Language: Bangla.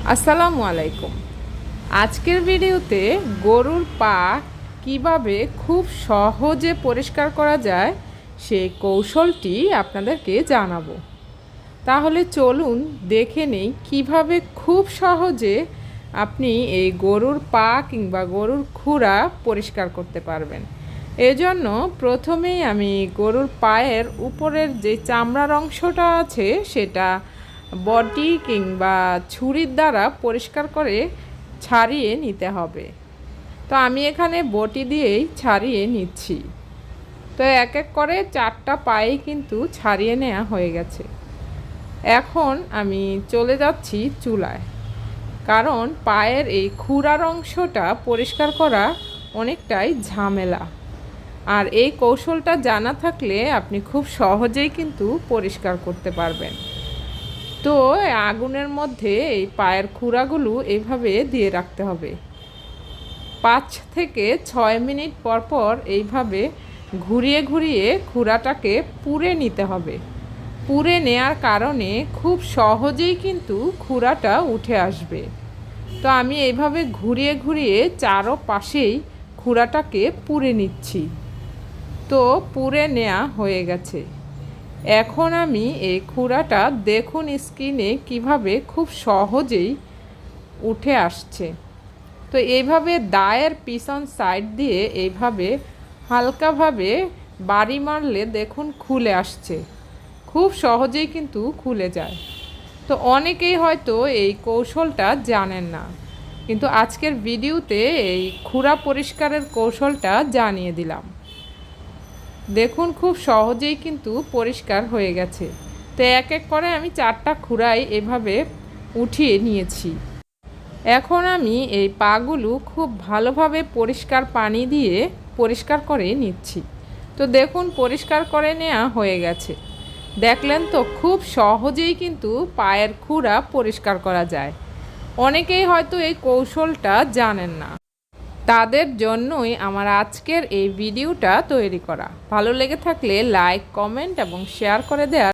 আসসালামু আলাইকুম। আজকের ভিডিওতে গরুর পা কিভাবে খুব সহজে পরিষ্কার করা যায় সেই কৌশলটি আপনাদেরকে জানাবো। তাহলে চলুন দেখে নেই কিভাবে খুব সহজে আপনি এই গরুর পা কিংবা গরুর খুরা পরিষ্কার করতে পারবেন। এজন্য প্রথমেই আমি গরুর পায়ের উপরের যে চামড়ার অংশটা আছে সেটা বটি কিংবা ছুরির দ্বারা পরিষ্কার করে ছাড়িয়ে নিতে হবে। তো আমি এখানে বটি দিয়েই ছাড়িয়ে নিচ্ছি। তো এক এক করে 4টা পায়ে কিন্তু ছাড়িয়ে নেওয়া হয়ে গেছে। এখন আমি চলে যাচ্ছি চুলায়, কারণ পায়ের এই খুরার অংশটা পরিষ্কার করা অনেকটাই ঝামেলা। আর এই কৌশলটা জানা থাকলে আপনি খুব সহজেই কিন্তু পরিষ্কার করতে পারবেন। তো আগুনের মধ্যে এই পায়ের খুরাগুলো এইভাবে দিয়ে রাখতে হবে। 5 থেকে 6 মিনিট পর পর এইভাবে ঘুরিয়ে ঘুরিয়ে খুরাটাকে পুড়ে নিতে হবে। পুড়ে নেয়ার কারণে খুব সহজেই কিন্তু খুরাটা উঠে আসবে। তো আমি এইভাবে ঘুরিয়ে ঘুরিয়ে চারপাশেই খুরাটাকে পুড়ে নিচ্ছি। তো পুড়ে নেওয়া হয়ে গেছে। এখন আমি এই খুরাটা দেখুন স্ক্রিনে কিভাবে খুব সহজেই উঠে আসছে। তো এইভাবে দায়ের পিছন সাইড দিয়ে এইভাবে হালকাভাবে বাড়ি মারলে দেখুন খুলে আসছে। খুব সহজেই কিন্তু খুলে যায়। তো অনেকেই হয়তো এই কৌশলটা জানেন না, কিন্তু আজকের ভিডিওতে এই খুরা পরিষ্কারের কৌশলটা জানিয়ে দিলাম। দেখুন খুব সহজেই কিন্তু পরিষ্কার হয়ে গেছে। তো এক এক করে আমি 4টা খুরাই এভাবে উঠিয়ে নিয়েছি। এখন আমি এই পাগুলো খুব ভালোভাবে পরিষ্কার পানি দিয়ে পরিষ্কার করে নিচ্ছি। তো দেখুন পরিষ্কার করে নেওয়া হয়ে গেছে। দেখলেন তো খুব সহজেই কিন্তু পায়ের খুরা পরিষ্কার করা যায়। অনেকেই হয়তো এই কৌশলটা জানেন না, তাদের জন্যই আমার আজকের এই ভিডিওটা তৈরি করা। ভালো লেগে থাকলে লাইক, কমেন্ট এবং শেয়ার করে দেওয়ার